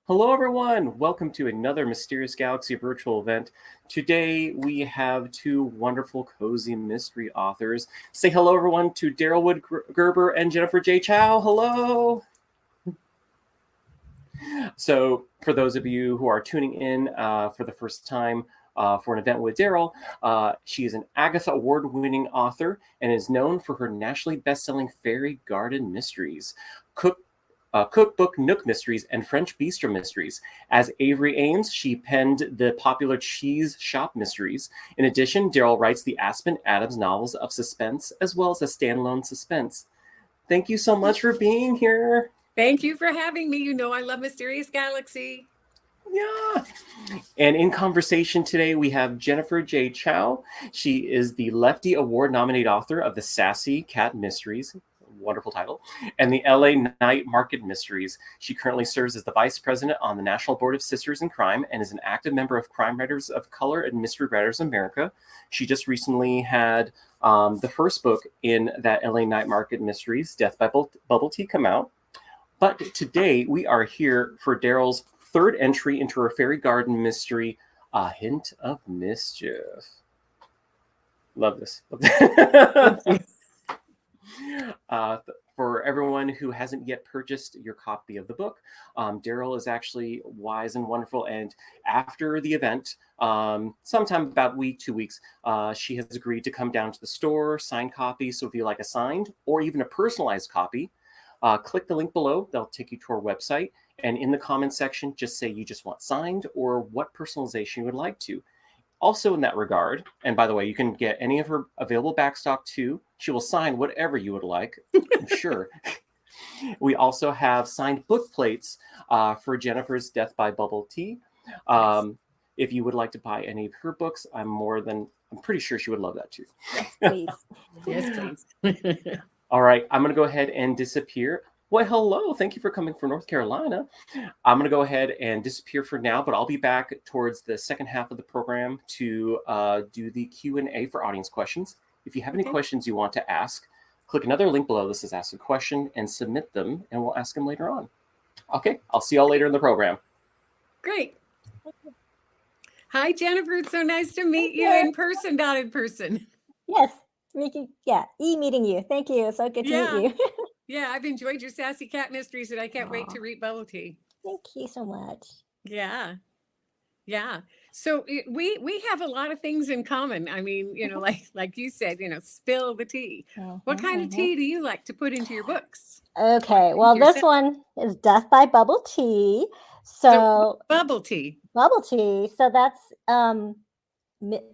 Hello, everyone. Welcome to another Mysterious Galaxy virtual event. Today, we have two wonderful, cozy mystery authors. Say hello, everyone, to Daryl Wood Gerber and Jennifer J. Chow. Hello. So, for those of you who are tuning in for the first time for an event with Daryl, she is an Agatha Award-winning author and is known for her nationally best-selling Fairy Garden Mysteries, Cookbook Nook Mysteries, and French Bistro Mysteries. As Avery Ames, she penned the popular Cheese Shop Mysteries. In addition, Daryl writes the Aspen Adams novels of suspense, as well as a standalone suspense. Thank you so much for being here. Thank you for having me. You know I love Mysterious Galaxy. Yeah. And in conversation today, we have Jennifer J. Chow. She is the Lefty Award-nominated author of the Sassy Cat Mysteries, wonderful title, and the LA Night Market Mysteries. She currently serves as the vice president on the National Board of Sisters in Crime and is an active member of Crime Writers of Color and Mystery Writers America. She just recently had the first book in that LA Night Market Mysteries, Death by Bubble Tea, come out. But today we are here for Daryl's third entry into her Fairy Garden mystery, A Hint of Mischief. Love this. For everyone who hasn't yet purchased your copy of the book, Daryl is actually wise and wonderful. And after the event, sometime about week, 2 weeks, she has agreed to come down to the store, sign copies. So if you like a signed or even a personalized copy, click the link below. They'll take you to our website. And in the comments section, just say you just want signed or what personalization you would like to. Also in that regard, and by the way, you can get any of her available backstock too. She will sign whatever you would like, I'm sure. We also have signed book plates for Jennifer's Death by Bubble Tea. If you would like to buy any of her books, I'm pretty sure she would love that too. Please. Yes, please. All right, I'm going to go ahead and disappear. Well, hello. Thank you for coming from North Carolina. I'm going to go ahead and disappear for now, but I'll be back towards the second half of the program to do the Q&A for audience questions. If you have any questions you want to ask, click another link below. This is Ask a Question and submit them, and we'll ask them later on. Okay, I'll see y'all later in the program. Great. Hi, Jennifer. It's so nice to meet you in person, not in person. Yes. E-meeting you. Thank you. So good to meet you. Yeah, I've enjoyed your Sassy Cat Mysteries, and I can't wait to read Bubble Tea. Thank you so much. Yeah. So we have a lot of things in common. I mean, like you said, spill the tea. What kind of tea do you like to put into your books? Okay. Well, this one is Death by Bubble Tea. So Bubble tea. Bubble tea. So that's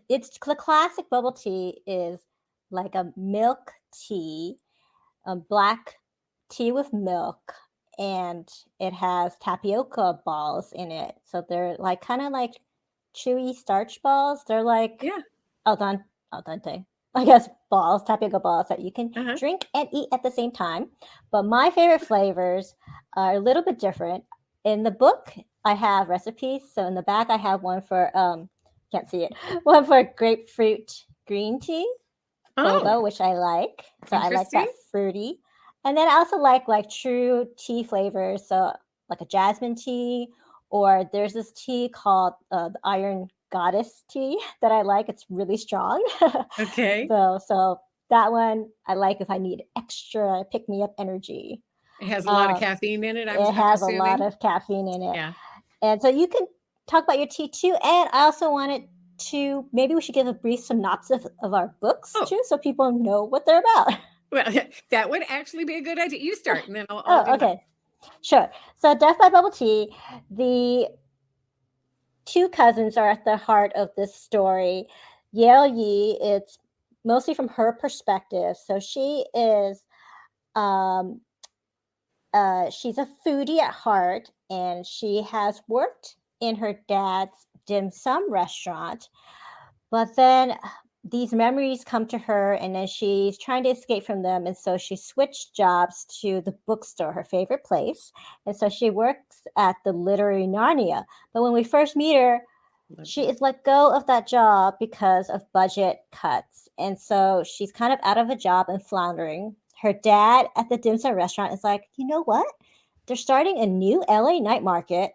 it's the classic bubble tea is like a milk tea, a black tea with milk, and it has tapioca balls in it. So they're like kind of like chewy starch balls. They're like al dente, I guess, balls, tapioca balls that you can drink and eat at the same time. But my favorite flavors are a little bit different. In the book, I have recipes. So in the back, I have one for can't see it. One for grapefruit green tea, boba, which I like. So I like that fruity. And then I also like true tea flavors. So like a jasmine tea, or there's this tea called the Iron Goddess tea that I like. It's really strong. Okay. So that one I like if I need extra pick-me-up energy. It has a lot of caffeine in it. It has a lot of caffeine in it. Yeah. And so you can talk about your tea too. And I also wanted to, maybe we should give a brief synopsis of our books too, so people know what they're about. Well, that would actually be a good idea. You start, and then I'll do okay. mine. Sure. So Death by Bubble Tea, the two cousins are at the heart of this story. Yale Yi, it's mostly from her perspective. So she is, she's a foodie at heart, and she has worked in her dad's dim sum restaurant. But then these memories come to her, and then she's trying to escape from them. And so she switched jobs to the bookstore, her favorite place. And so she works at the Literary Narnia. But when we first meet her, she is let go of that job because of budget cuts. And so she's kind of out of a job and floundering. Her dad at the dim sum restaurant is like, you know what? They're starting a new LA night market.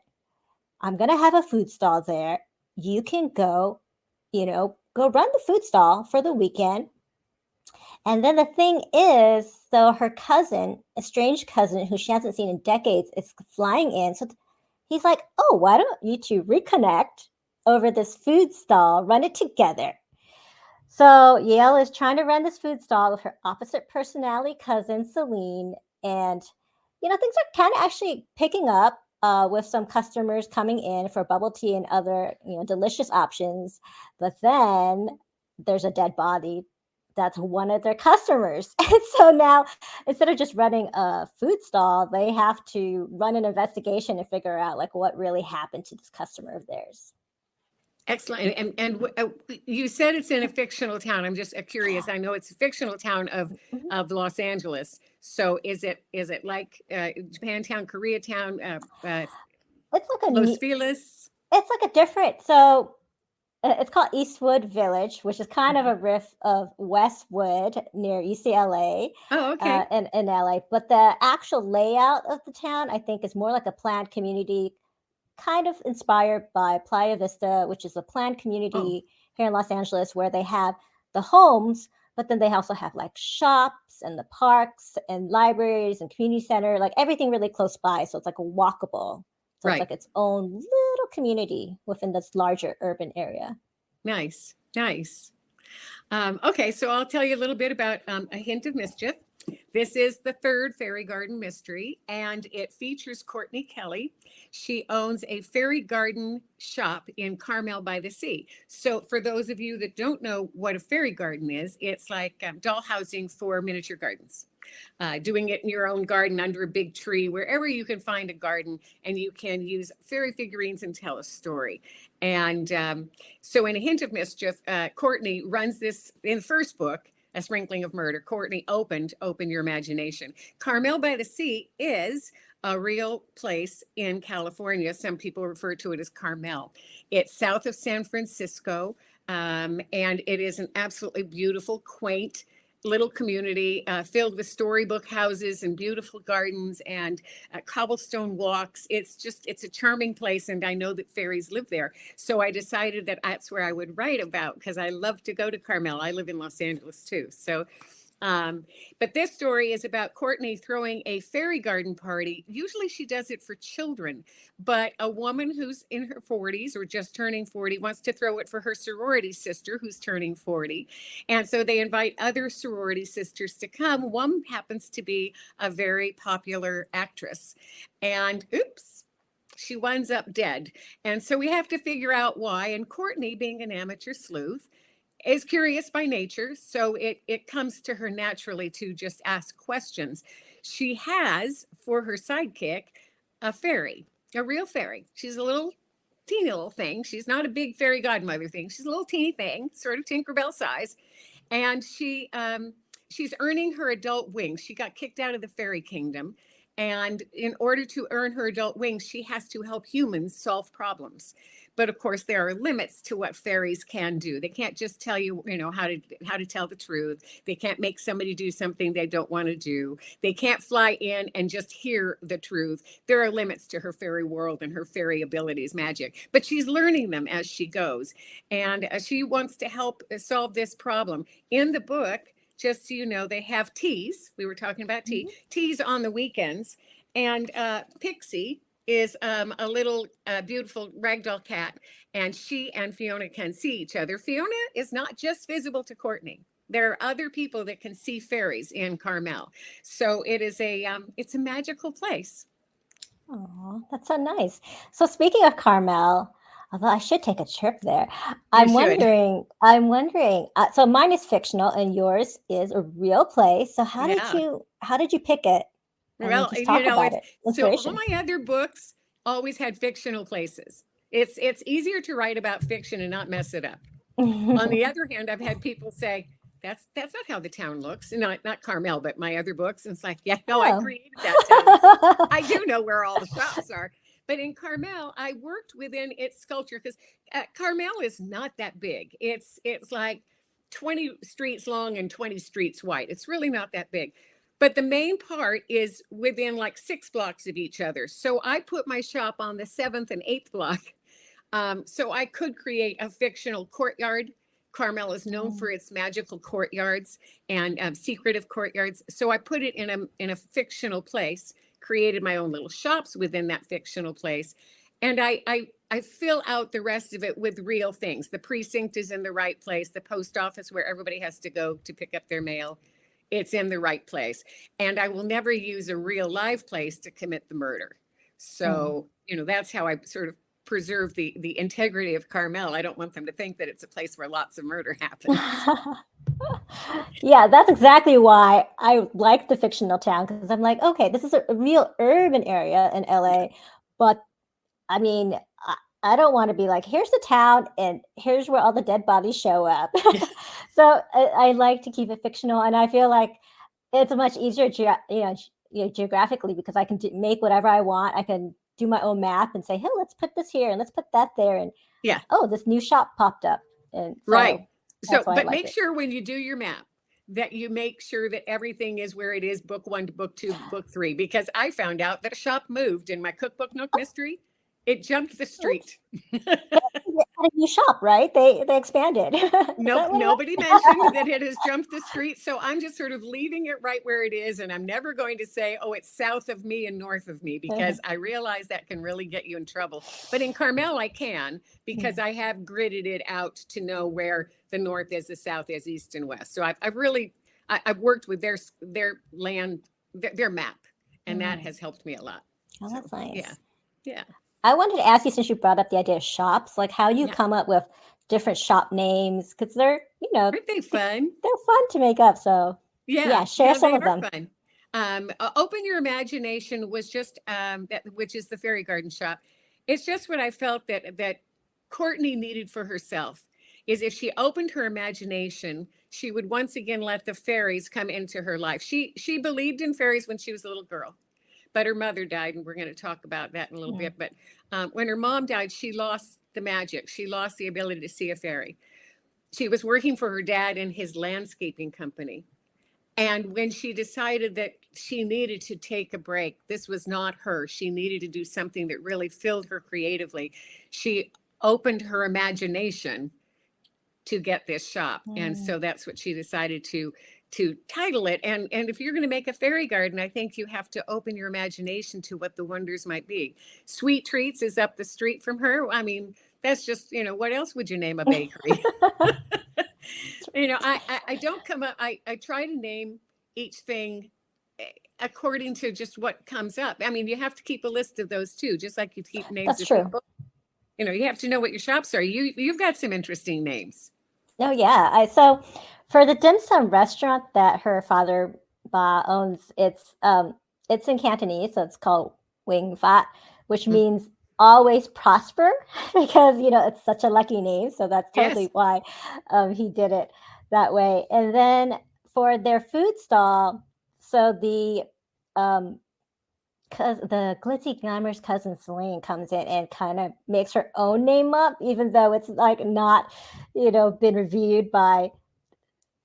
I'm going to have a food stall there. You can go, go run the food stall for the weekend. And then the thing is, so her cousin, a strange cousin who she hasn't seen in decades, is flying in. So he's like, oh, why don't you two reconnect over this food stall, run it together? So Yale is trying to run this food stall with her opposite personality cousin, Celine. And, things are kind of actually picking up with some customers coming in for bubble tea and other, delicious options. But then there's a dead body that's one of their customers. And so now, instead of just running a food stall, they have to run an investigation and figure out like what really happened to this customer of theirs. Excellent. And you said it's in a fictional town. I'm just curious. I know it's a fictional town of Los Angeles. So is it like Japantown, Koreatown, It's like Los Feliz? It's like a different. So it's called Eastwood Village, which is kind of a riff of Westwood near UCLA. Oh, okay. In LA. But the actual layout of the town, I think, is more like a planned community, kind of inspired by Playa Vista, which is a planned community here in Los Angeles where they have the homes, but then they also have like shops and the parks and libraries and community center, like everything really close by. So it's like a walkable. So it's like its own little community within this larger urban area. Nice. Okay, so I'll tell you a little bit about A Hint of Mischief. This is the third fairy garden mystery, and it features Courtney Kelly. She owns a fairy garden shop in Carmel by the Sea. So for those of you that don't know what a fairy garden is, it's like doll housing for miniature gardens. Doing it in your own garden under a big tree, wherever you can find a garden, and you can use fairy figurines and tell a story. And so in A Hint of Mischief, Courtney runs this in the first book, A Sprinkling of Murder. Courtney open your imagination. Carmel by the Sea is a real place in California. Some people refer to it as Carmel. It's south of San Francisco, and it is an absolutely beautiful, quaint little community filled with storybook houses and beautiful gardens and cobblestone walks. It's a charming place, and I know that fairies live there. So I decided that that's where I would write about, because I love to go to Carmel. I live in Los Angeles too. So but this story is about Courtney throwing a fairy garden party. Usually she does it for children, but a woman who's in her 40s or just turning 40 wants to throw it for her sorority sister who's turning 40. And so they invite other sorority sisters to come. One happens to be a very popular actress. And oops, she winds up dead. And so we have to figure out why. And Courtney, being an amateur sleuth, is curious by nature, so it comes to her naturally to just ask questions. She has, for her sidekick, a fairy, a real fairy. She's a little teeny little thing. She's not a big fairy godmother thing. She's a little teeny thing, sort of Tinkerbell size. And she's earning her adult wings. She got kicked out of the fairy kingdom. And in order to earn her adult wings, she has to help humans solve problems. But of course, there are limits to what fairies can do. They can't just tell you, how to tell the truth. They can't make somebody do something they don't want to do. They can't fly in and just hear the truth. There are limits to her fairy world and her fairy abilities, magic. But she's learning them as she goes. And she wants to help solve this problem. In the book, just so you know, they have teas. We were talking about tea. Teas on the weekends. And Pixie is a little beautiful ragdoll cat. And she and Fiona can see each other. Fiona is not just visible to Courtney. There are other people that can see fairies in Carmel. So it is it's a magical place. Oh, that's so nice. So speaking of Carmel, although I should take a trip there, I'm wondering. So mine is fictional, and yours is a real place. So how did you pick it? Well, so all my other books always had fictional places. It's easier to write about fiction and not mess it up. On the other hand, I've had people say, that's not how the town looks. Not Carmel, but my other books. And it's like, I created that town. So I do know where all the shops are. But in Carmel, I worked within its culture because Carmel is not that big. It's like 20 streets long and 20 streets wide. It's really not that big. but the main part is within like 6 blocks of each other. So I put my shop on the 7th and 8th block. So I could create a fictional courtyard. Carmel is known for its magical courtyards and secretive courtyards. So I put it in a fictional place, created my own little shops within that fictional place. And I fill out the rest of it with real things. The precinct is in the right place. The post office where everybody has to go to pick up their mail, it's in the right place. And I will never use a real live place to commit the murder. So, that's how I sort of preserve the integrity of Carmel. I don't want them to think that it's a place where lots of murder happens. Yeah, that's exactly why I like the fictional town, because I'm like, okay, this is a real urban area in LA, but I mean, I don't want to be like, here's the town and here's where all the dead bodies show up. So I like to keep it fictional, and I feel like it's much easier, geographically, because I can make whatever I want. I can do my own map and say, hey, let's put this here and let's put that there, and this new shop popped up, and so right. So, but like make sure when you do your map that you make sure that everything is where it is, book 1 to book 2, book 3, because I found out that a shop moved in my Cookbook Nook mystery. It jumped the street. They had a new shop, right? They expanded. Nope, nobody mentioned that it has jumped the street. So I'm just sort of leaving it right where it is. And I'm never going to say, oh, it's south of me and north of me, because I realize that can really get you in trouble. But in Carmel, I can, because I have gridded it out to know where the north is, the south is, east and west. So I've worked with their land, their map, and that has helped me a lot. Oh, that's nice. Yeah. I wanted to ask you, since you brought up the idea of shops, like how you come up with different shop names, because they're, aren't they fun? They're fun to make up. So share some of them. Fun. Open Your Imagination was just which is the fairy garden shop. It's just what I felt that Courtney needed for herself. Is if she opened her imagination, she would once again let the fairies come into her life. She believed in fairies when she was a little girl, but her mother died, and we're going to talk about that in a little bit. But when her mom died, she lost the magic. She lost the ability to see a fairy. She was working for her dad in his landscaping company. And when she decided that she needed to take a break, this was not her. She needed to do something that really filled her creatively. She opened her imagination to get this shop. And so that's what she decided to title it. And if you're going to make a fairy garden, I think you have to open your imagination to what the wonders might be. Sweet Treats is up the street from her. I mean, that's just, what else would you name a bakery? I don't come up, I try to name each thing according to just what comes up. I mean, you have to keep a list of those too, just like you keep names of people. You have to know what your shops are. You've got some interesting names. Oh yeah. So for the dim sum restaurant that her father owns, it's in Cantonese, so it's called Wing Fat, which means always prosper, because it's such a lucky name. So that's totally why he did it that way. And then for their food stall, so the glitzy glamorous cousin Celine comes in and kind of makes her own name up, even though it's like not been reviewed by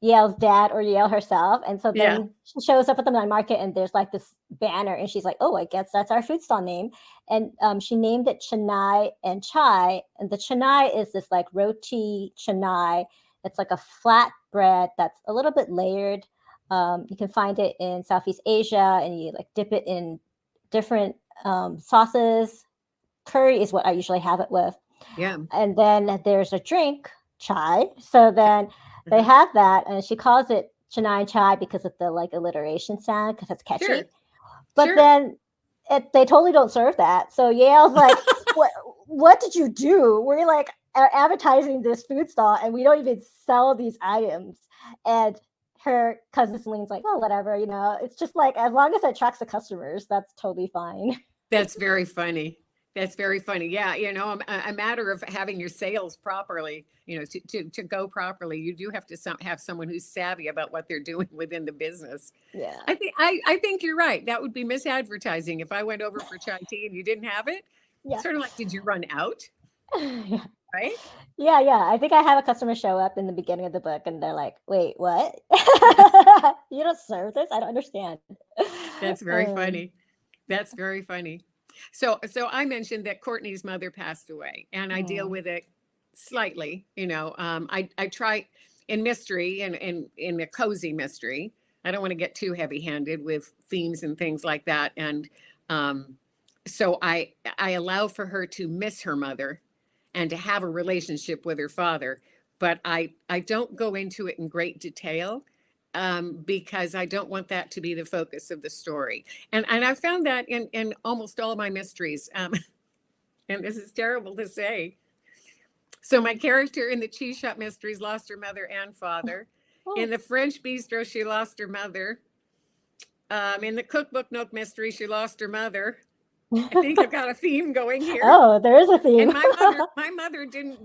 Yale's dad or Yale herself. And so then she shows up at the night market, and there's like this banner, and she's like, oh, I guess that's our food stall name. And she named it Chennai and Chai. And the Chennai is this like roti Chennai. It's like a flat bread that's a little bit layered. You can find it in Southeast Asia, and you like dip it in different sauces. Curry is what I usually have it with. Yeah. And then there's a drink, chai. So then they have that, and she calls it Chennai chai because of the like alliteration sound, because it's catchy. Sure. But then they totally don't serve that. So Yale's like, what did you do? We're like advertising this food stall, and we don't even sell these items. And her cousin Celine's like, oh, whatever, it's just like, as long as it attracts the customers, that's totally fine. That's very funny. That's very funny. Yeah. A matter of having your sales properly, to go properly, you do have to have someone who's savvy about what they're doing within the business. Yeah. I think you're right. That would be misadvertising. If I went over for chai tea and you didn't have it, sort of like, did you run out? right? Yeah. I think I have a customer show up in the beginning of the book and they're like, wait, what? You don't serve this? I don't understand. That's very funny. That's very funny. So I mentioned that Courtney's mother passed away, and I deal Mm, with it slightly. I try in mystery and in a cozy mystery. I don't want to get too heavy-handed with themes and things like that, and um, so I allow for her to miss her mother and to have a relationship with her father, but I don't go into it in great detail because I don't want that to be the focus of the story. And I found that in almost all my mysteries. And this is terrible to say. So my character in the cheese shop mysteries lost her mother and father. oh, In the French bistro, she lost her mother. In the cookbook nook mystery, she lost her mother. I think I've got a theme going here. oh, there is a theme. And my mother didn't,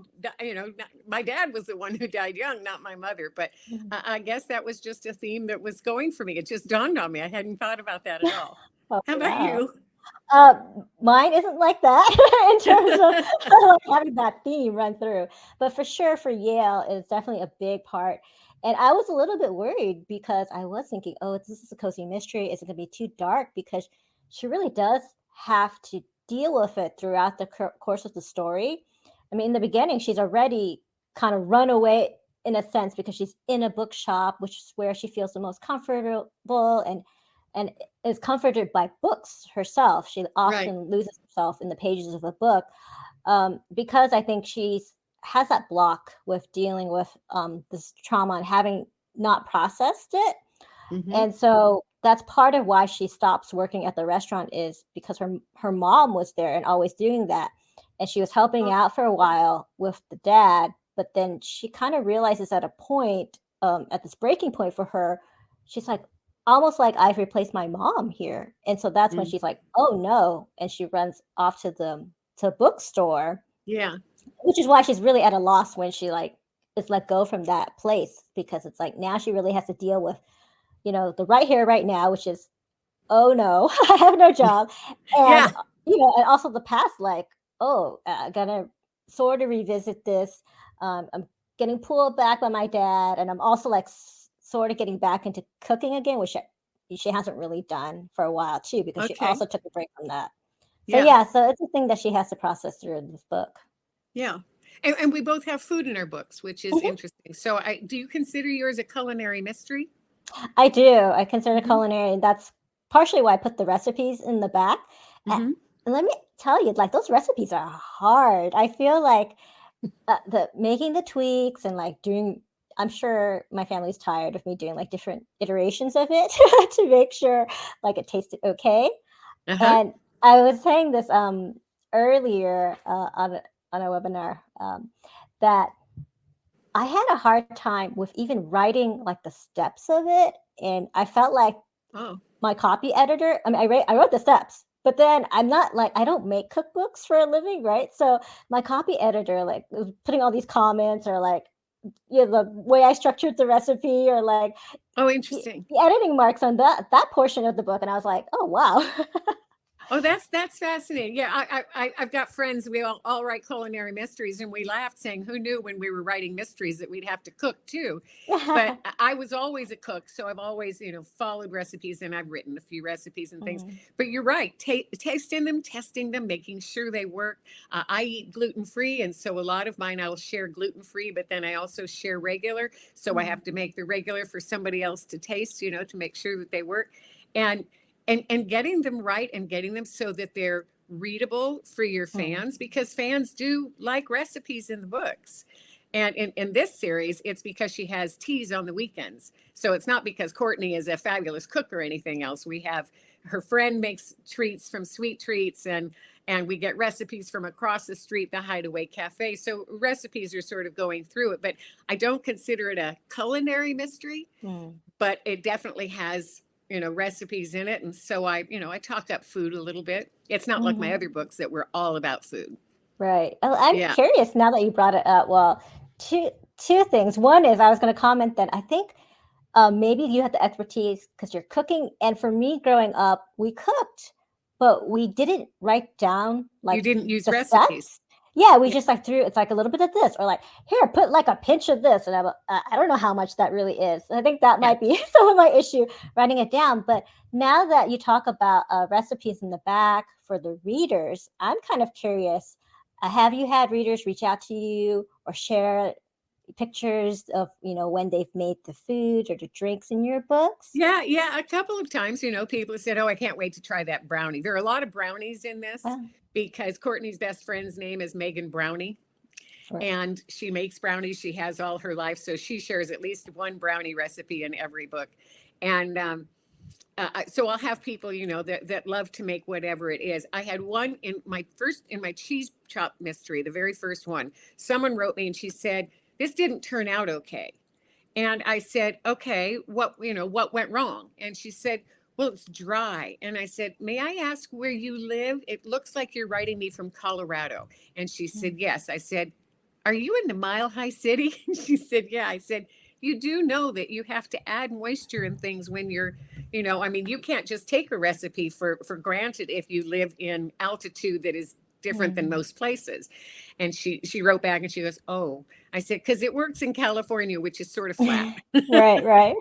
my dad was the one who died young, not my mother. But I guess that was just a theme that was going for me. It just dawned on me. I hadn't thought about that at all. Oh, How about wow. you? Mine isn't like that in terms of like having that theme run through. But for sure, for Yale, it's definitely a big part. And I was a little bit worried because I was thinking, oh, this is a cozy mystery. Is it going to be too dark? Because she really does have to deal with it throughout the course of the story. I mean, in the beginning, she's already kind of run away in a sense because she's in a bookshop, which is where she feels the most comfortable and is comforted by books herself. She Right. often loses herself in the pages of a book because I think she's has that block with dealing with this trauma and having not processed it. Hmm. And so that's part of why she stops working at the restaurant is because her mom was there and always doing that. And she was helping out for a while with the dad, but then she kind of realizes at a point, at this breaking point for her, she's like, almost like I've replaced my mom here. And so that's when she's like, oh no. And she runs off to the bookstore, Yeah. which is why she's really at a loss when she like is let go from that place because it's like now she really has to deal with the right here, right now, which is, oh no, I have no job. And, Yeah. and also the past, like, oh, I gotta sort of revisit this. I'm getting pulled back by my dad. And I'm also like sort of getting back into cooking again, which she hasn't really done for a while too, because she Okay. also took a break from that. So Yeah. yeah, so it's a thing that she has to process through in this book. Yeah. And we both have food in our books, which is Mhm. interesting. So do you consider yours a culinary mystery? I do. I consider Hmm. culinary, and that's partially why I put the recipes in the back. And Hmm. let me tell you, like those recipes are hard. I feel like the making the tweaks and like doing. I'm sure my family's tired of me doing like different iterations of it to make sure like it tasted okay. Uh-huh. And I was saying this earlier on a webinar that I had a hard time with even writing like the steps of it, and I felt like Oh, my copy editor. I mean, I wrote the steps, but then I'm not like I don't make cookbooks for a living, right? So my copy editor like was putting all these comments or like the way I structured the recipe or like oh, the, interesting. the editing marks on that portion of the book, and I was like, oh wow. Oh, that's fascinating. Yeah, I've got friends. We all write culinary mysteries, and we laughed, saying, "Who knew when we were writing mysteries that we'd have to cook too?" But I was always a cook, so I've always followed recipes, and I've written a few recipes and things. Mhm. But you're right, tasting them, testing them, making sure they work. I eat gluten free, and so a lot of mine I'll share gluten free, but then I also share regular. So I Mhm. have to make the regular for somebody else to taste, to make sure that they work. And getting them right and getting them so that they're readable for your Mhm. fans, because fans do like recipes in the books. And in this series, it's because she has teas on the weekends. So it's not because Courtney is a fabulous cook or anything else. We have her friend makes treats from Sweet Treats, and we get recipes from across the street, the Hideaway Cafe. So recipes are sort of going through it, but I don't consider it a culinary mystery, Mhm. but it definitely has recipes in it. And so I talk up food a little bit. It's not like my Mhm. other books that were all about food. Right. I'm Yeah. curious now that you brought it up. Well, two things. One is I was going to comment that I think maybe you have the expertise because you're cooking. And for me, growing up, we cooked, but we didn't write down You like didn't use the recipes. steps. Yeah, we Yeah. just like threw it's like a little bit of this, or like here, put like a pinch of this, and I don't know how much that really is. I think that Yeah. might be some of my issue writing it down. But now that you talk about recipes in the back for the readers, I'm kind of curious. Have you had readers reach out to you or share pictures of when they've made the food or the drinks in your books? Yeah, a couple of times, people said, "Oh, I can't wait to try that brownie." There are a lot of brownies in this Oh, because Courtney's best friend's name is Megan Brownie, right. and she makes brownies. She has all her life, so she shares at least one brownie recipe in every book. And so I'll have people, that love to make whatever it is. I had one in my cheese chop mystery, the very first one. Someone wrote me and she said, "This didn't turn out okay." And I said, "Okay, what went wrong?" And she said, "Well, it's dry." And I said, "May I ask where you live? It looks like you're writing me from Colorado." And she said, Mm. "Yes." I said, "Are you in the Mile High City?" She said, "Yeah." I said, "You do know that you have to add moisture and things when I mean, you can't just take a recipe for granted if you live in altitude that is different than Mhm. most places." And she wrote back and she goes, "Oh." I said, "Because it works in California, which is sort of flat." Right, right.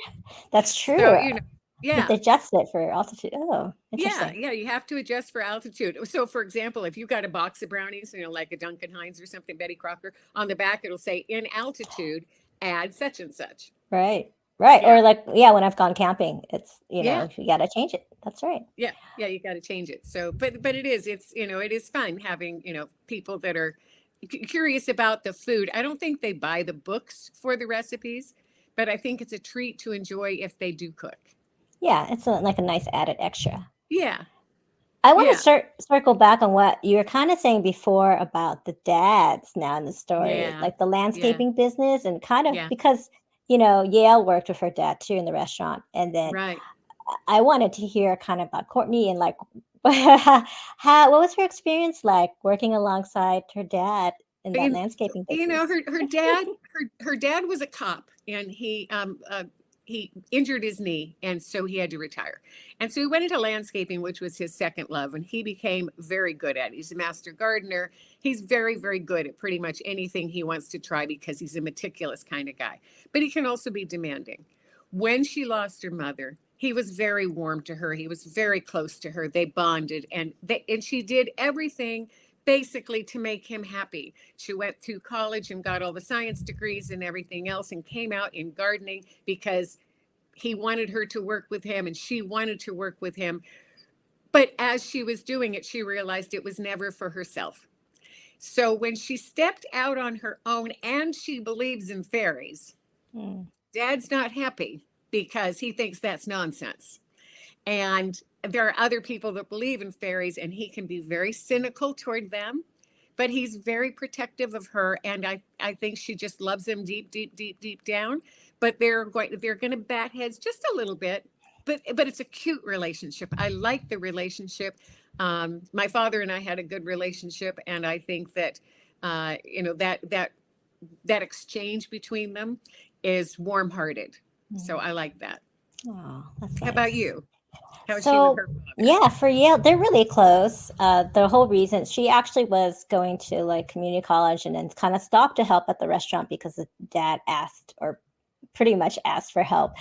That's So, true. You've yeah. adjusted it for altitude. Oh, interesting. Yeah, you have to adjust for altitude. So, for example, if you've got a box of brownies, like a Duncan Hines or something, Betty Crocker, on the back it'll say in altitude, add such and such. Right. Right. Yeah, Or like, yeah, when I've gone camping, it's, yeah, you got to change it. That's right. yeah. You got to change it. So, but it is fun having people that are curious about the food. I don't think they buy the books for the recipes, but I think it's a treat to enjoy if they do cook. Yeah. It's like a nice added extra. Yeah, I want to yeah, circle back on what you were kind of saying before about the dads now in the story, yeah, like the yeah, landscaping business, and kind of yeah. because, Yale worked with her dad too in the restaurant. And then Right. I wanted to hear kind of about Courtney and like what was her experience like working alongside her dad in that you, landscaping business? her dad was a cop, and he injured his knee, and so he had to retire. And so he went into landscaping, which was his second love, and he became very good at it. He's a master gardener. He's very, very good at pretty much anything he wants to try because he's a meticulous kind of guy. But he can also be demanding. When she lost her mother, he was very warm to her. He was very close to her. They bonded, and she did everything basically to make him happy. She went to college and got all the science degrees and everything else and came out in gardening because he wanted her to work with him and she wanted to work with him. But as she was doing it, she realized it was never for herself. So when she stepped out on her own and she believes in fairies, Mm. dad's not happy because he thinks that's nonsense. And there are other people that believe in fairies, and he can be very cynical toward them, but he's very protective of her. And I think she just loves him deep, deep, deep, deep down. But they're going to bat heads just a little bit. But it's a cute relationship. I like the relationship. My father and I had a good relationship, and I think that that exchange between them is warm-hearted. So Mm. I like that. Oh, that's How about nice. you? How is she with So her father? yeah, for Yale, they're really close. The whole reason she actually was going to like community college and then kind of stopped to help at the restaurant because the dad asked or pretty much asked for help.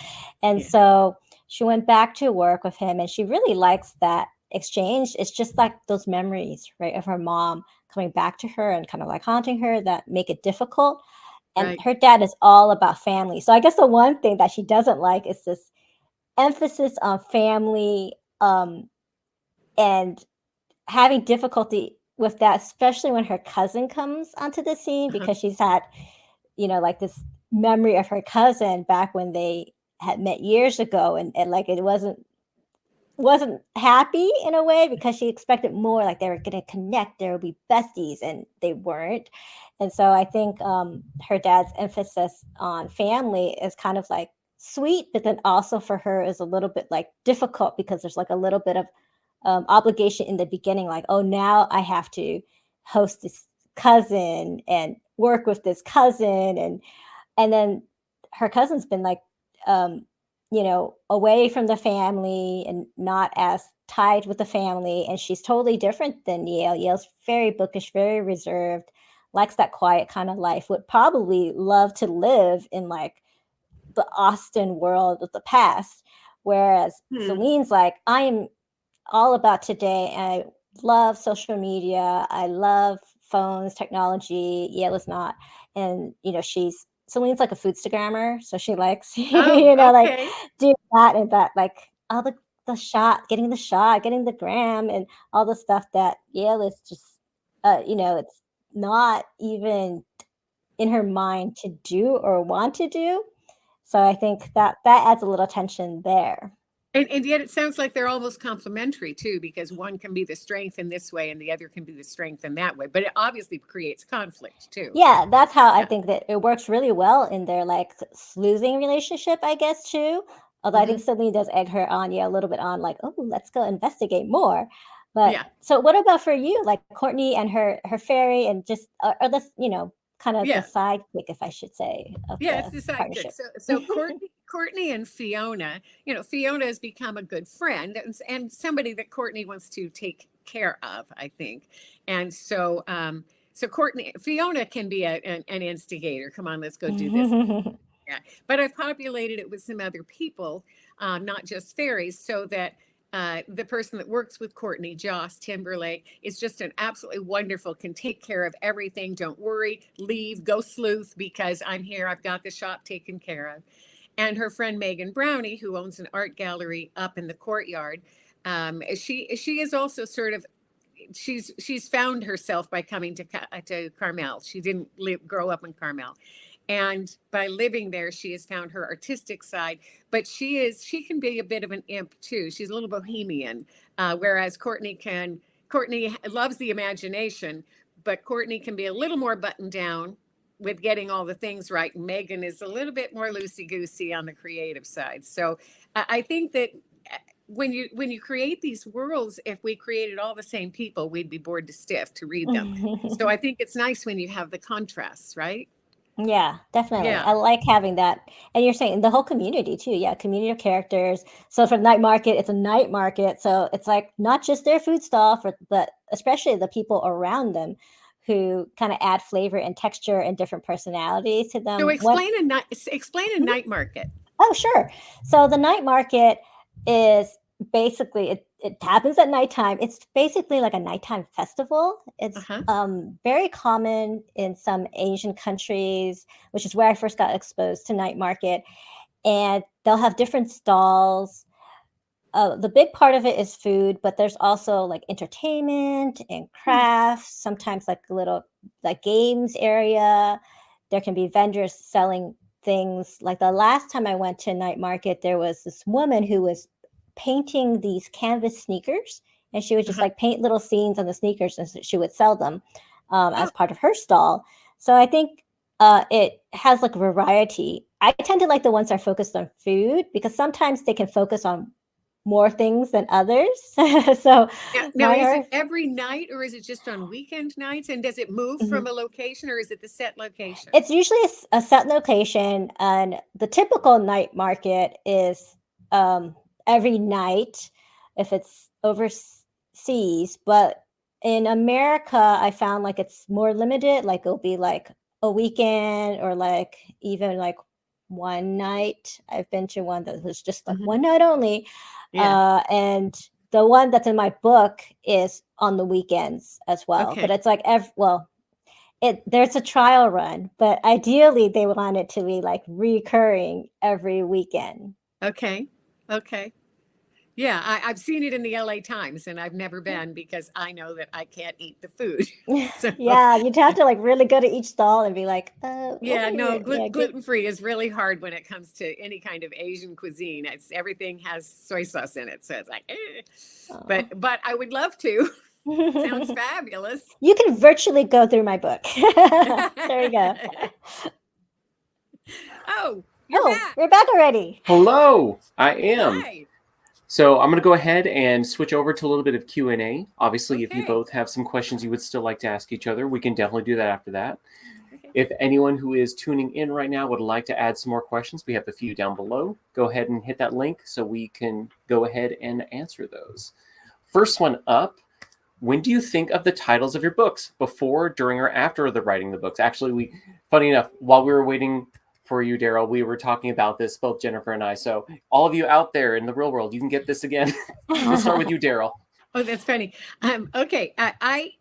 And Yeah. so she went back to work with him and she really likes that exchange. It's just like those memories, right, of her mom coming back to her and kind of like haunting her that make it difficult. And Right. her dad is all about family. So I guess the one thing that she doesn't like is this emphasis on family, and having difficulty with that, especially when her cousin comes onto the scene Uh-huh. because she's had, like this memory of her cousin back when they had met years ago, and like it wasn't happy in a way because she expected more, like they were going to connect, there would be besties, and they weren't. And so I think her dad's emphasis on family is kind of like sweet, but then also for her is a little bit like difficult because there's like a little bit of obligation in the beginning, like, oh, now I have to host this cousin and work with this cousin, and then her cousin's been like, um, away from the family and not as tied with the family. And she's totally different than Yale. Yale's very bookish, very reserved, likes that quiet kind of life, would probably love to live in like the Austen world of the past. Whereas Celine's like, I am all about today. And I love social media. I love phones, technology. Yale is not. And, Celine's like a foodstagrammer. So she likes, like do that and that, like all the shot, getting the gram and all the stuff that Yale is just, it's not even in her mind to do or want to do. So I think that adds a little tension there. And yet it sounds like they're almost complementary too, because one can be the strength in this way and the other can be the strength in that way. But it obviously creates conflict too. Yeah, that's how I think that it works really well in their like sleuthing relationship, I guess, too. Although I think Celine does egg her on, a little bit on like, oh, let's go investigate more. But so what about for you? Like Courtney and her fairy and just or this, kind of the sidekick, if I should say. It's the sidekick. So Courtney and Fiona, Fiona has become a good friend and somebody that Courtney wants to take care of, I think. And so, Fiona can be an instigator. Come on, let's go do this. But I've populated it with some other people, not just fairies, so that the person that works with Courtney, Joss Timberlake, is just an absolutely wonderful, can take care of everything. Don't worry, leave, go sleuth because I'm here. I've got the shop taken care of. And her friend Megan Brownie, who owns an art gallery up in the courtyard, she is also sort of, she's found herself by coming to Carmel. She didn't grow up in Carmel. And by living there, she has found her artistic side, but she can be a bit of an imp too. She's a little bohemian, whereas Courtney loves the imagination, but Courtney can be a little more buttoned down with getting all the things right. And Megan is a little bit more loosey-goosey on the creative side. So I think that when you create these worlds, if we created all the same people, we'd be bored to stiff to read them. So I think it's nice when you have the contrasts, right? Yeah, definitely. I like having that. And you're saying the whole community too. Yeah, community of characters. So for night market, it's a night market. So it's like not just their food stall, but especially the people around them who kind of add flavor and texture and different personalities to them. So explain a night market. Oh, sure. So the night market is basically it happens at nighttime. It's basically like a nighttime festival. It's very common in some Asian countries, which is where I first got exposed to night market. And they'll have different stalls. The big part of it is food, but there's also like entertainment and crafts, sometimes like a little like games area. There can be vendors selling things. Like the last time I went to night market, there was this woman who was painting these canvas sneakers, and she would just like paint little scenes on the sneakers and she would sell them as part of her stall. So I think it has like a variety. I tend to like the ones that are focused on food because sometimes they can focus on more things than others. So now is it every night or is it just on weekend nights? And does it move from a location or is it the set location? It's usually a set location, and the typical night market is every night if it's overseas. But in America, I found like it's more limited. Like it'll be like a weekend or like even like one night. I've been to one that was just like one night only. And the one that's in my book is on the weekends as well. But it's like there's a trial run, but ideally they want it to be like recurring every weekend. Okay. Yeah, I've seen it in the LA Times and I've never been because I know that I can't eat the food. So, yeah, you'd have to like really go to each stall and be like, gluten-free is really hard when it comes to any kind of Asian cuisine. Everything has soy sauce in it, so it's like, but I would love to. Sounds fabulous. You can virtually go through my book. There you go. You're back already. Hello, I am. Hi. So I'm going to go ahead and switch over to a little bit of Q&A. Obviously, if you both have some questions you would still like to ask each other, we can definitely do that after that. If anyone who is tuning in right now would like to add some more questions, we have a few down below. Go ahead and hit that link so we can go ahead and answer those. First one up, when do you think of the titles of your books? Before, during, or after the writing the books? Actually, funny enough, while we were waiting for you, Daryl, we were talking about this, both Jennifer and I. So all of you out there in the real world, you can get this again. We'll start with you, Daryl. Oh, that's funny. Okay, I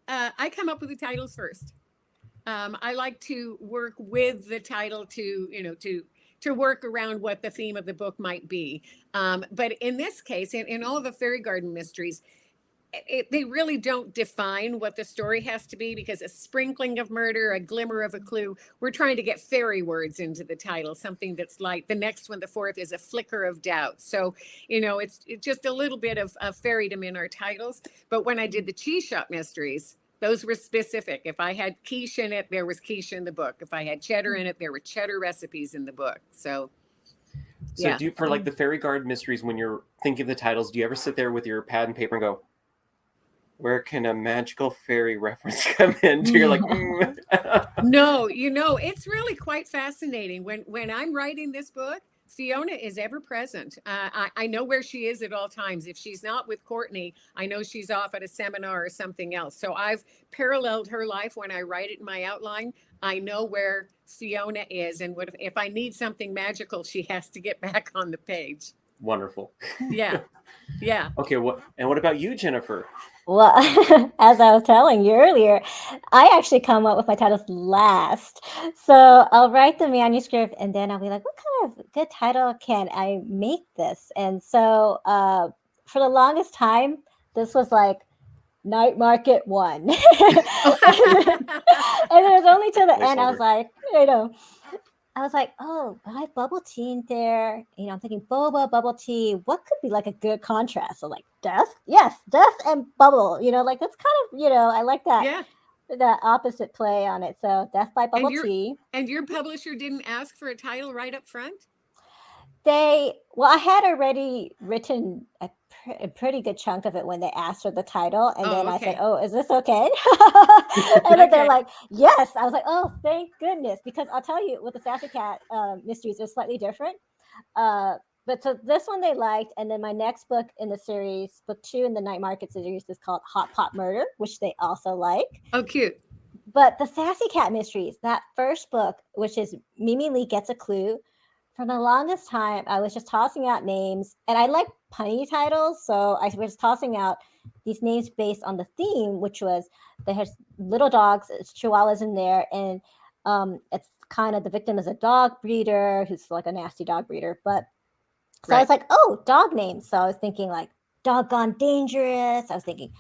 come up with the titles first. I like to work with the title to work around what the theme of the book might be. But in this case, in all of the Fairy Garden mysteries, they really don't define what the story has to be, because a sprinkling of murder, a glimmer of a clue, we're trying to get fairy words into the title, something that's like the next one, the fourth, is a flicker of doubt. So, it's just a little bit of fairydom in our titles. But when I did the cheese shop mysteries, those were specific. If I had quiche in it, there was quiche in the book. If I had cheddar in it, there were cheddar recipes in the book. So yeah. Do you, for like the Fairy Garden mysteries, when you're thinking of the titles, do you ever sit there with your pad and paper and go, where can a magical fairy reference come in? You're like, No, it's really quite fascinating. When I'm writing this book, Fiona is ever present. I know where she is at all times. If she's not with Courtney, I know she's off at a seminar or something else. So I've paralleled her life when I write it in my outline. I know where Fiona is, and if I need something magical, she has to get back on the page. Wonderful. Yeah. Okay, what about you, Jennifer? Well, as I was telling you earlier, I actually come up with my titles last. So I'll write the manuscript and then I'll be like, what kind of good title can I make this? And so for the longest time, this was like Night Market 1. And it was only till the end, I was like, oh, I have bubble tea in there. I'm thinking boba, bubble tea. What could be like a good contrast? So like death? Yes, death and bubble. That's kind of, I like that. Yeah. That opposite play on it. So death by bubble tea. And your publisher didn't ask for a title right up front? I had already written a pretty good chunk of it when they asked for the title. And then I said, oh, is this okay? And then they're like, yes. I was like, oh, thank goodness. Because I'll tell you, with the Sassy Cat mysteries, they're slightly different. But so this one they liked. And then my next book in the series, book 2 in the Night Market series, is called Hot Pot Murder, which they also like. Oh, cute. But the Sassy Cat mysteries, that first book, which is Mimi Lee Gets a Clue, for the longest time, I was just tossing out names, and I like punny titles, so I was tossing out these names based on the theme, which was they had little dogs, it's chihuahuas in there, and it's kind of the victim is a dog breeder who's like a nasty dog breeder. But so I was like, oh, dog names. So I was thinking like Dog Gone Dangerous. I was thinking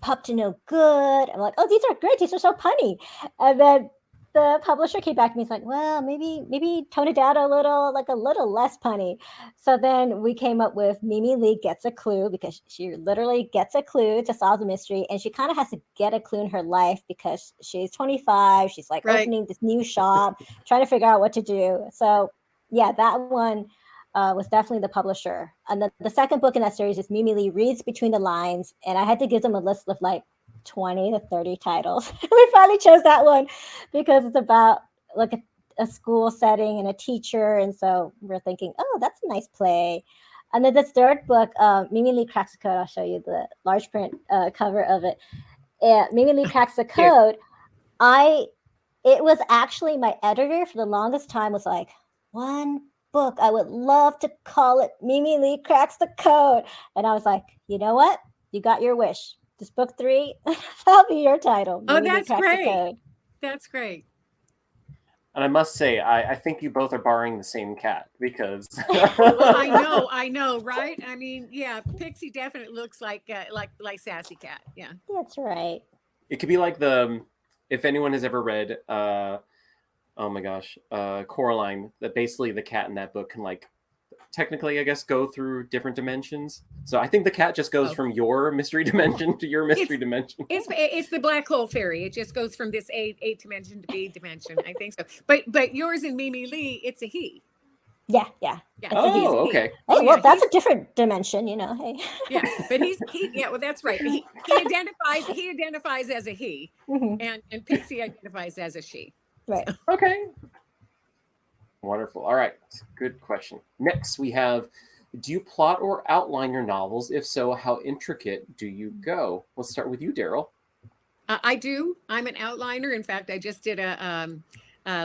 Pup to No Good. I'm like, oh, these are great. These are so punny. And then the publisher came back to me. He's like, well, maybe tone it down a little less punny. So then we came up with Mimi Lee Gets a Clue, because she literally gets a clue to solve the mystery. And she kind of has to get a clue in her life because she's 25. She's like opening this new shop, trying to figure out what to do. So yeah, that one was definitely the publisher. And then the second book in that series is Mimi Lee Reads Between the Lines. And I had to give them a list of like 20 to 30 titles. We finally chose that one because it's about like a school setting and a teacher. And so we're thinking, oh, that's a nice play. And then this third book, Mimi Lee Cracks the Code, I'll show you the large print cover of it. Mimi Lee Cracks the Code. It was actually my editor for the longest time was like, one book, I would love to call it Mimi Lee Cracks the Code. And I was like, you know what? You got your wish. This book 3, that'll be your title. Oh, that's great. That's great. And I must say, I think you both are borrowing the same cat because. Well, I know, right? I mean, yeah, Pixie definitely looks like Sassy Cat. Yeah, that's right. It could be like if anyone has ever read, oh my gosh, Coraline. That basically the cat in that book can technically, I guess, go through different dimensions. So I think the cat just goes from your mystery dimension to your mystery dimension. It's the black hole fairy. It just goes from this A dimension to B dimension. I think so. But yours and Mimi Lee, it's a he. Yeah. Oh, okay. Hey, well, that's a different dimension, Hey. Yeah, but well, that's right. He identifies as a he, and Pixie identifies as a she. Right. Okay. Wonderful. All right. Good question. Next, we have, do you plot or outline your novels? If so, how intricate do you go? Let's start with you, Daryl. I do. I'm an outliner. In fact, I just did a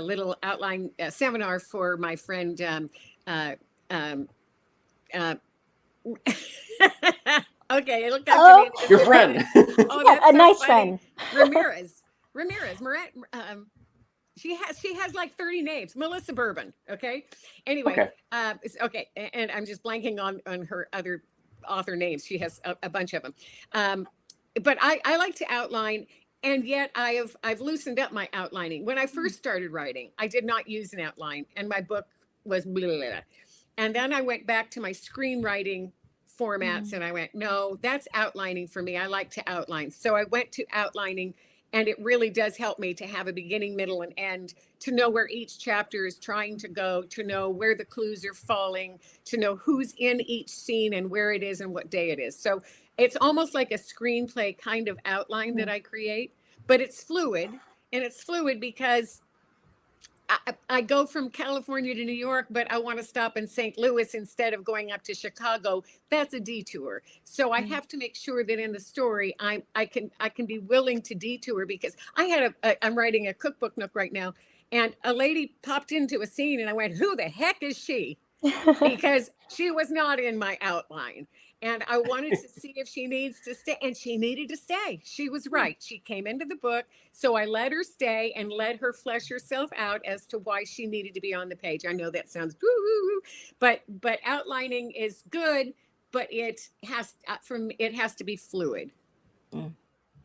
little outline seminar for my friend. Uh, um, uh, okay, it'll come to me. In Your just a friend. minute. Oh, Yeah, that's a so nice funny. friend. Ramirez. She has like 30 names. Melissa Bourbon. Okay. Anyway, Okay. okay, and I'm just blanking on her other author names. She has a bunch of them. But I like to outline, and yet I've loosened up my outlining. When I first started writing, I did not use an outline, and my book was blah, blah, blah. And then I went back to my screenwriting formats, and I went, no, that's outlining for me. I like to outline. So I went to outlining, and it really does help me to have a beginning, middle, and end, to know where each chapter is trying to go, to know where the clues are falling, to know who's in each scene and where it is and what day it is. So it's almost like a screenplay kind of outline that I create, but it's fluid. And it's fluid because I go from California to New York, but I want to stop in St. Louis instead of going up to Chicago. That's a detour. So I have to make sure that in the story, I can be willing to detour, because I'm writing a cookbook nook right now, and a lady popped into a scene, and I went, who the heck is she? Because she was not in my outline. And I wanted to see if she needs to stay. And she needed to stay. She was right. She came into the book. So I let her stay and let her flesh herself out as to why she needed to be on the page. I know that sounds woo-woo-woo, but outlining is good, but it has to be fluid.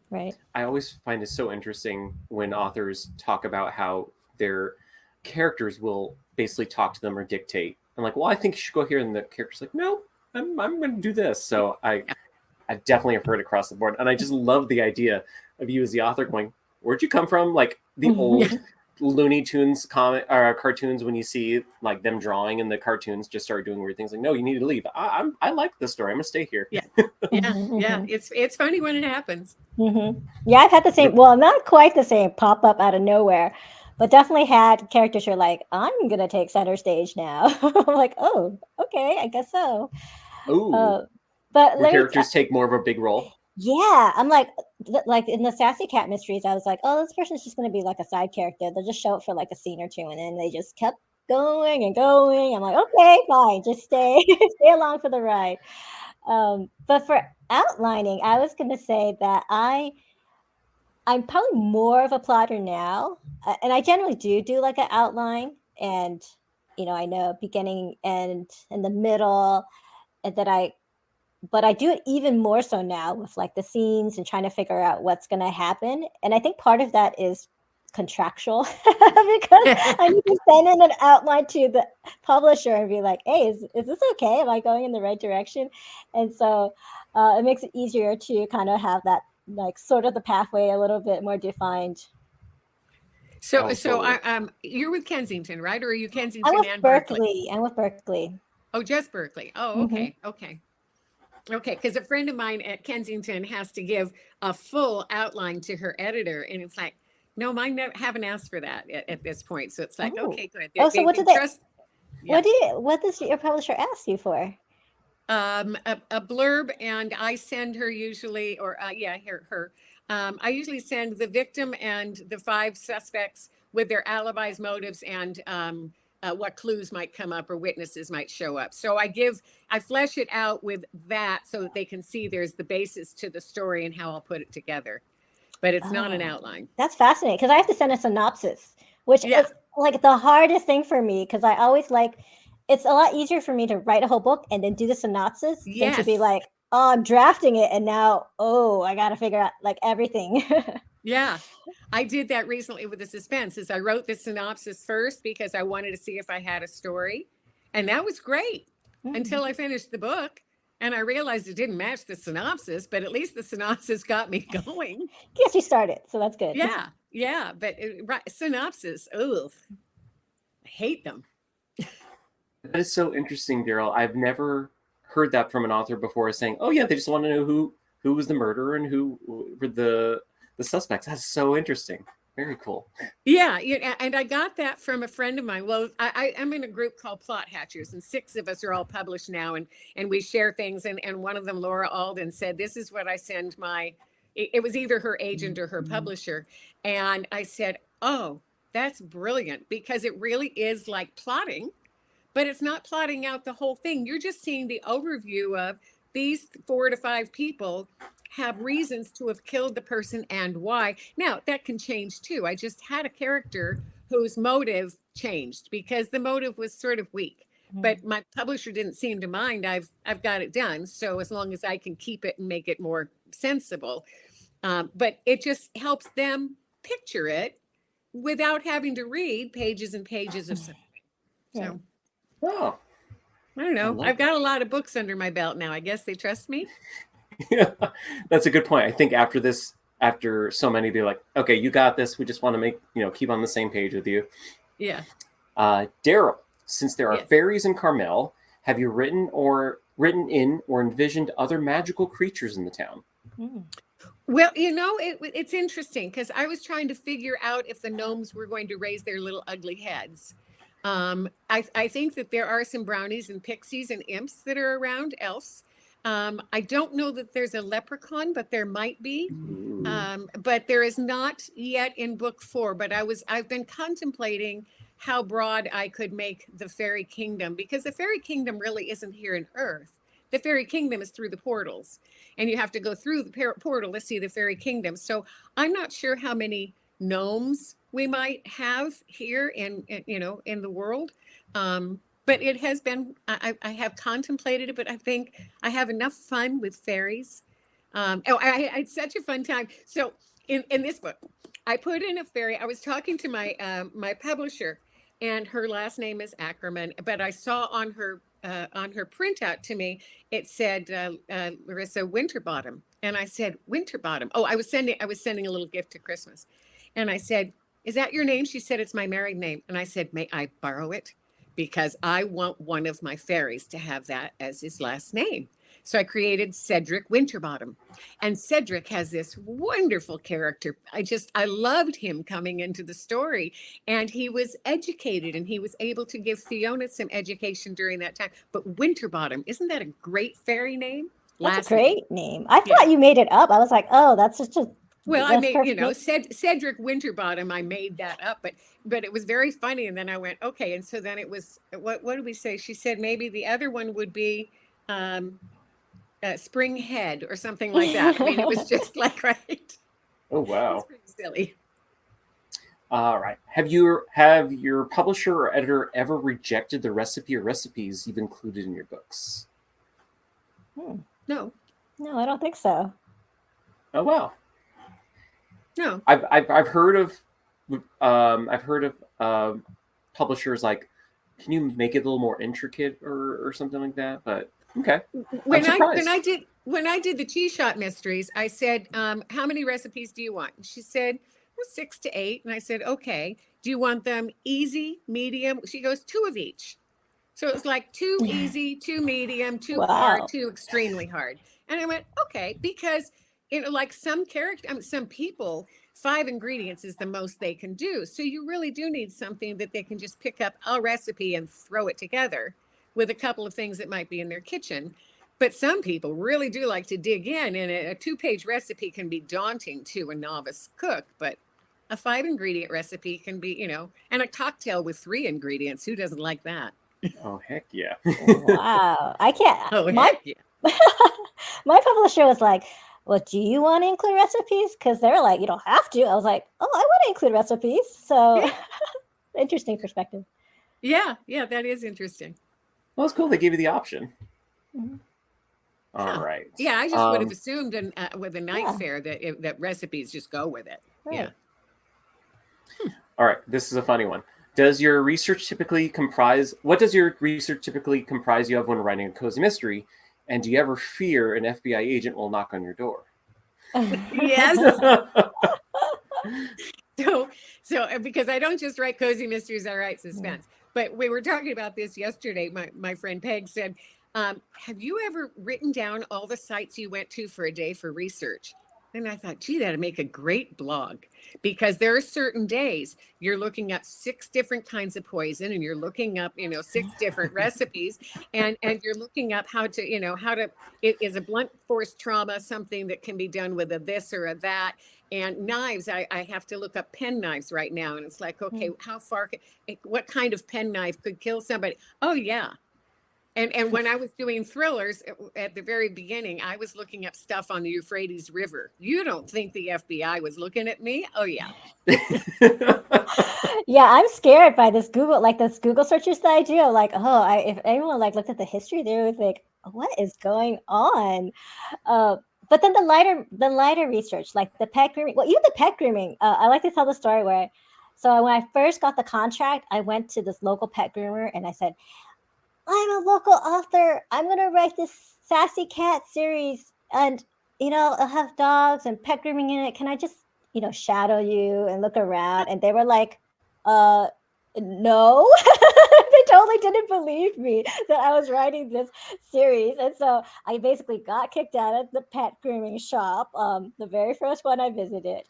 Right. I always find it so interesting when authors talk about how their characters will basically talk to them or dictate. I'm like, well, I think you should go here, and the character's like, no, I'm going to do this. So I definitely have heard across the board, and I just love the idea of you as the author going, where'd you come from? Like the old Looney Tunes cartoons, when you see like them drawing and the cartoons just start doing weird things. Like, no, you need to leave. I like this story. I'm gonna stay here. Yeah. It's funny when it happens. Yeah, I've had the same. Well, not quite the same pop up out of nowhere, but definitely had characters who are like, I'm gonna take center stage now. I'm like, oh, okay, I guess so. Oh, but where characters take more of a big role. Yeah, I'm like in the Sassy Cat mysteries, I was like, oh, this person's just going to be like a side character. They'll just show up for like a scene or two, and then they just kept going and going. I'm like, okay, fine, just stay along for the ride. But for outlining, I was going to say that I'm probably more of a plotter now, and I generally do like an outline, and I know beginning, end, and the middle, and but I do it even more so now with like the scenes and trying to figure out what's going to happen. And I think part of that is contractual because I need to send in an outline to the publisher and be like, hey, is this okay? Am I going in the right direction? And so it makes it easier to kind of have that like sort of the pathway a little bit more defined. So you're with Kensington, right? Or are you Kensington and Berkeley? I'm with Berkeley. Oh, just Berkeley. Oh, okay. Okay. Okay, because a friend of mine at Kensington has to give a full outline to her editor, and it's like, no, mine haven't asked for that at this point. So it's like, okay, good. So what does your publisher ask you for? A blurb, and I send her usually, or her. I usually send the victim and the 5 suspects with their alibis, motives, and what clues might come up or witnesses might show up. So I flesh it out with that so that they can see there's the basis to the story and how I'll put it together. But it's not an outline. That's fascinating, because I have to send a synopsis, which is like the hardest thing for me, because I always it's a lot easier for me to write a whole book and then do the synopsis than to be like, oh, I'm drafting it, and now, I got to figure out like everything. Yeah, I did that recently with the suspense. I wrote the synopsis first because I wanted to see if I had a story. And that was great until I finished the book. And I realized it didn't match the synopsis, but at least the synopsis got me going. Yes, you started, so that's good. Yeah. But synopsis, I hate them. That is so interesting, Daryl. I've never heard that from an author before, saying, oh, yeah, they just want to know who was the murderer and who were the suspects. That's so interesting. Very cool. Yeah, and I got that from a friend of mine. Well, I'm in a group called Plot Hatchers, and 6 of us are all published now, and we share things. And one of them, Laura Alden, said, "This is what I send my." It was either her agent or her publisher, and I said, "Oh, that's brilliant," because it really is like plotting, but it's not plotting out the whole thing. You're just seeing the overview of these 4 to 5 people have reasons to have killed the person and why. Now, that can change too. I just had a character whose motive changed because the motive was sort of weak. But my publisher didn't seem to mind. I've got it done. So as long as I can keep it and make it more sensible. But it just helps them picture it without having to read pages and pages of something. So, Oh, I don't know. like I've got a lot of books under my belt now. I guess they trust me. yeah, that's a good point. I think after this, after so many, they're like, okay, you got this. We just want to make, keep on the same page with you. Yeah. Daryl, since there are Yes. fairies in Carmel, have you written in or envisioned other magical creatures in the town? Well, it's interesting because I was trying to figure out if the gnomes were going to raise their little ugly heads. I think that there are some brownies and pixies and imps that are around, elves. I don't know that there's a leprechaun, but there might be. But there is not yet in book 4. But I've been contemplating how broad I could make the fairy kingdom, because the fairy kingdom really isn't here in Earth. The fairy kingdom is through the portals, and you have to go through the portal to see the fairy kingdom. So I'm not sure how many gnomes we might have here in the world. But it has been, I have contemplated it, but I think I have enough fun with fairies. I had such a fun time. So in this book, I put in a fairy. I was talking to my publisher, and her last name is Ackerman, but I saw on her printout to me, it said Larissa Winterbottom. And I said, Winterbottom. Oh, I was sending a little gift to Christmas. And I said, is that your name? She said, it's my married name. And I said, may I borrow it? Because I want one of my fairies to have that as his last name. So I created Cedric Winterbottom. And Cedric has this wonderful character. I loved him coming into the story. And he was educated, and he was able to give Fiona some education during that time. But Winterbottom, isn't that a great fairy name? That's a great name. I thought you made it up. I was like, oh, that's just a... Well, I made, Cedric Winterbottom, I made that up, but it was very funny. And then I went, okay. And so then it was, what did we say? She said, maybe the other one would be Spring Head or something like that. I mean, it was just like, right. Oh, wow. It's pretty silly. All right. Have your publisher or editor ever rejected the recipe or recipes you've included in your books? No, I don't think so. Oh, wow. No, I've heard of publishers like, can you make it a little more intricate or something like that? But okay. When I did the Cheese Shop Mysteries, I said, how many recipes do you want? And she said, well, 6 to 8. And I said, okay. Do you want them easy, medium? She goes, 2 of each. So it was like 2 easy, 2 medium, 2 hard, 2 extremely hard. And I went, okay, because like some people, 5 ingredients is the most they can do. So you really do need something that they can just pick up a recipe and throw it together with a couple of things that might be in their kitchen. But some people really do like to dig in, and a 2-page recipe can be daunting to a novice cook, but a 5-ingredient recipe can be, and a cocktail with 3 ingredients. Who doesn't like that? Oh, heck yeah. Wow. I can't. Oh, heck yeah. My publisher was like, well, do you want to include recipes? Because they're like, you don't have to. I was like, oh, I want to include recipes. So interesting perspective. Yeah, that is interesting. Well, it's cool. They gave you the option. Mm-hmm. All right. Yeah, I just would have assumed with a night fair that recipes just go with it. Right. Yeah. All right. This is a funny one. What does your research typically comprise you of when writing a cozy mystery? And do you ever fear an FBI agent will knock on your door? Yes. So because I don't just write cozy mysteries, I write suspense. But we were talking about this yesterday. My friend Peg said, have you ever written down all the sites you went to for a day for research? And I thought, gee, that'd make a great blog, because there are certain days you're looking up 6 different kinds of poison, and you're looking up, 6 different recipes, and you're looking up how to, it is a blunt force trauma something that can be done with a this or a that. And knives, I have to look up pen knives right now. And it's like, okay, how far, what kind of pen knife could kill somebody? Oh, yeah. And when I was doing thrillers at the very beginning, I was looking up stuff on the Euphrates River. You don't think the FBI was looking at me? Oh, yeah. Yeah, I'm scared by this Google searches that I do. I'm like, if anyone like looked at the history, they would think, what is going on? But then the lighter research, like the pet grooming. Well, even the pet grooming. I like to tell the story where, so when I first got the contract, I went to this local pet groomer and I said, I'm a local author. I'm going to write this sassy cat series, and I'll have dogs and pet grooming in it. Can I just, shadow you and look around? And they were like, no. They totally didn't believe me that I was writing this series. And so I basically got kicked out of the pet grooming shop, the very first one I visited.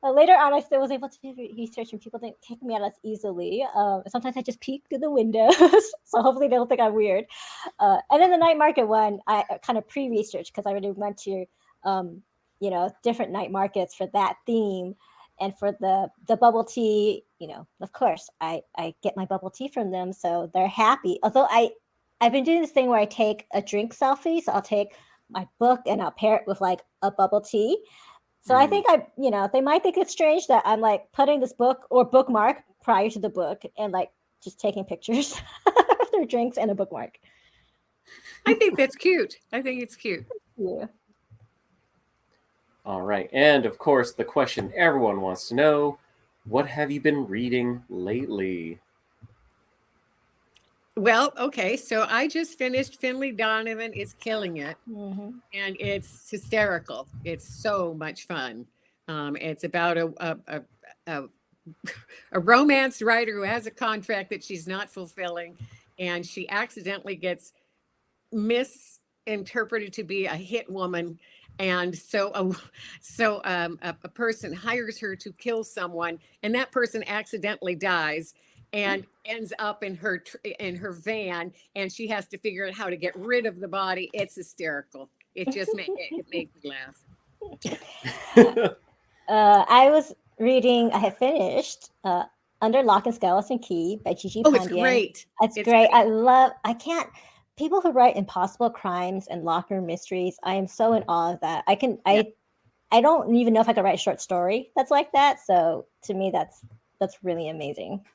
Later on, I still was able to do research, and people didn't kick me out as easily. Sometimes I just peek through the windows, so hopefully they don't think I'm weird. And then the night market one, I kind of pre-researched because I already went to, different night markets for that theme. And for the bubble tea, of course, I get my bubble tea from them, so they're happy. Although I've been doing this thing where I take a drink selfie, so I'll take my book and I'll pair it with like a bubble tea. So I think they might think it's strange that I'm like putting this book or bookmark prior to the book and like just taking pictures of their drinks and a bookmark. I think that's cute. I think it's cute. Yeah. All right. And of course, the question everyone wants to know, what have you been reading lately? Well, okay. So I just finished Finley Donovan is Killing It. Mm-hmm. And it's hysterical. It's so much fun. It's about a romance writer who has a contract that she's not fulfilling, and she accidentally gets misinterpreted to be a hit woman. And so a person hires her to kill someone, and that person accidentally dies and ends up in her van, and she has to figure out how to get rid of the body. It's hysterical. It just makes me laugh. I had finished Under Lock and Skeleton Key by Gigi Oh, Pandian. it's great. It's great. People who write impossible crimes and locker mysteries, I am so in awe of that. I don't even know if I could write a short story that's like that. So to me, that's really amazing.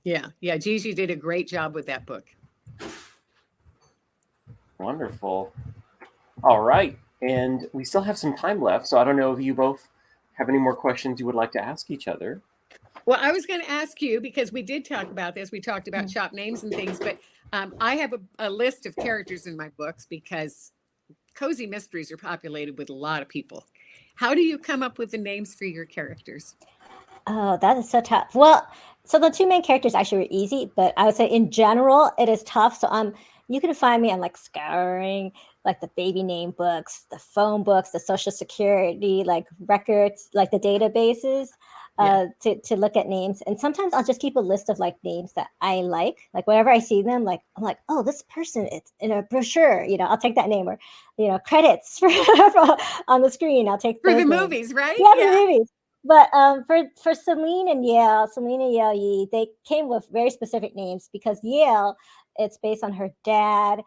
Yeah. Gigi did a great job with that book. Wonderful. All right. And we still have some time left. So I don't know if you both have any more questions you would like to ask each other. Well, I was going to ask you, because we did talk about this. We talked about shop names and things, but I have a list of characters in my books because cozy mysteries are populated with a lot of people. How do you come up with the names for your characters? Oh, that is so tough. Well, so the 2 main characters actually were easy, but I would say in general, it is tough. So you can find me, I'm like scouring like the baby name books, the phone books, the social security, like records, like the databases, to look at names. And sometimes I'll just keep a list of like names that I like whenever I see them, like, I'm like, oh, this person, it's in a brochure, I'll take that name, or, credits on the screen. I'll take for those the names. movies, right? Yeah, the movies. But for Celine and Yale Yee, they came with very specific names because Yale, it's based on her dad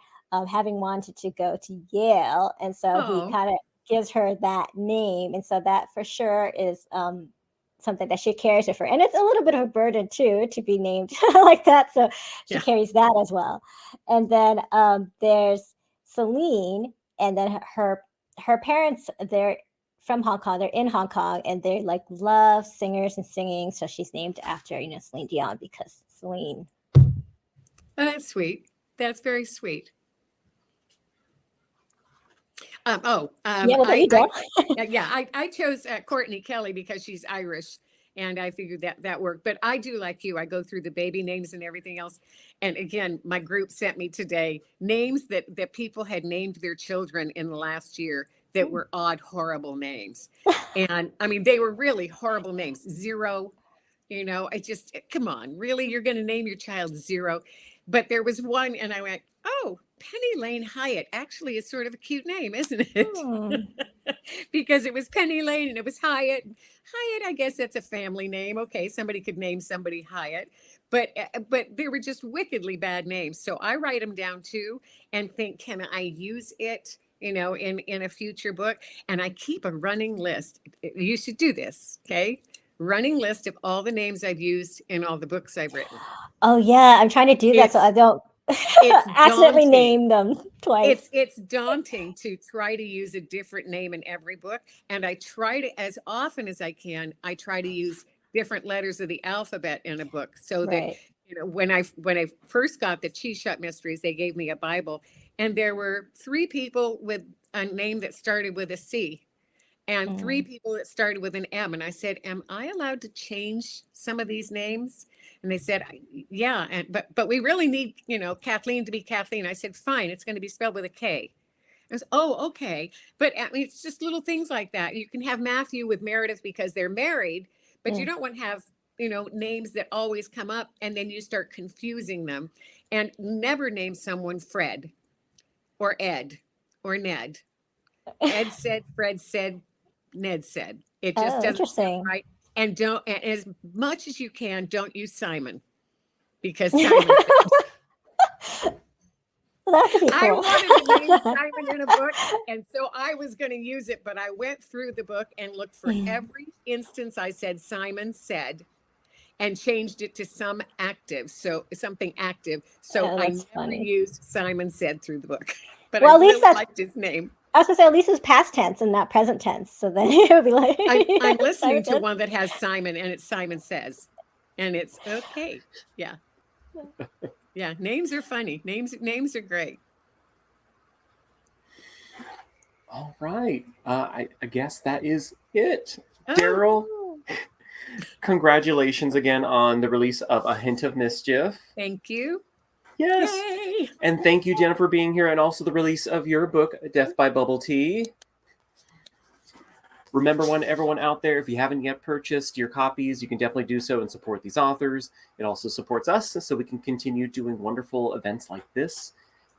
having wanted to go to Yale, and so he kind of gives her that name, and so that for sure is something that she carries with her, and it's a little bit of a burden too to be named like that. So she carries that as well. And then there's Celine, and then her parents, they're from Hong Kong. They're in Hong Kong, and they like love singers and singing. So she's named after, Celine Dion, because Celine. Oh, that's sweet. That's very sweet. What about you, Daryl? I chose Courtney Kelly because she's Irish, and I figured that worked. But I do like you. I go through the baby names and everything else. And again, my group sent me today names that people had named their children in the last year that were odd, horrible names. And I mean, they were really horrible names. Zero, I just, come on, really? You're going to name your child Zero? But there was one, and I went, oh, Penny Lane Hyatt. Actually, it's sort of a cute name, isn't it? Because it was Penny Lane and it was Hyatt. Hyatt, I guess that's a family name. Okay, somebody could name somebody Hyatt. But they were just wickedly bad names. So I write them down too and think, can I use it, in a future book? And I keep a running list. You should do this, okay? Running list of all the names I've used in all the books I've written. Oh yeah, I'm trying to do that so I don't accidentally name them twice. It's daunting to try to use a different name in every book. And I try to, as often as I can, I try to use different letters of the alphabet in a book, so that when I first got the Cheese Shop Mysteries, they gave me a Bible, and there were 3 people with a name that started with a C, and 3 people that started with an M. And I said, am I allowed to change some of these names? And they said, yeah, but we really need, Kathleen to be Kathleen. I said, fine, it's going to be spelled with a K. I was, oh, okay. But I mean, it's just little things like that. You can have Matthew with Meredith because they're married, but you don't want to have, names that always come up and then you start confusing them. And never name someone Fred or Ed or Ned. Ed said, Fred said, Ned said. It just doesn't sound right. And don't, as much as you can, don't use Simon, because Simon. Well, that could be cool. I wanted to name Simon in a book, and so I was going to use it, but I went through the book and looked for every instance I said Simon said, and changed it to something active. So I never used Simon said through the book, but I really liked his name. I was going to say, at least it's past tense and not present tense. So then it would be like... I'm listening to one that has Simon, and it's Simon Says. And it's okay. Yeah. Yeah, names are funny. Names are great. All right. I guess that is it. Daryl, congratulations again on the release of A Hint of Mischief. Thank you. Yes. Yay. And thank you, Jennifer, for being here, and also the release of your book, Death by Bubble Tea. Remember, everyone out there, if you haven't yet purchased your copies, you can definitely do so and support these authors. It also supports us so we can continue doing wonderful events like this.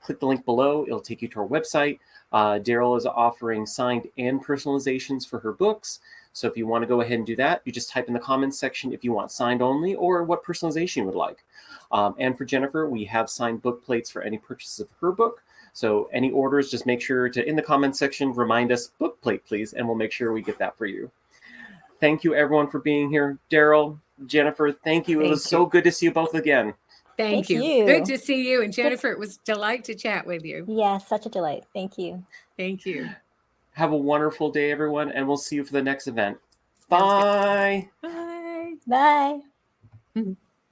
Click the link below. It'll take you to our website. Daryl is offering signed and personalizations for her books. So if you want to go ahead and do that, you just type in the comments section if you want signed only or what personalization you would like. And for Jennifer, we have signed book plates for any purchases of her book. So any orders, just make sure to, in the comments section, remind us, book plate, please, and we'll make sure we get that for you. Thank you, everyone, for being here. Daryl, Jennifer, thank you. It was so good to see you both again. Thank you. Good to see you. And Jennifer, it was a delight to chat with you. Yeah, such a delight. Thank you. Thank you. Have a wonderful day, everyone, and we'll see you for the next event. Bye. Bye. Bye.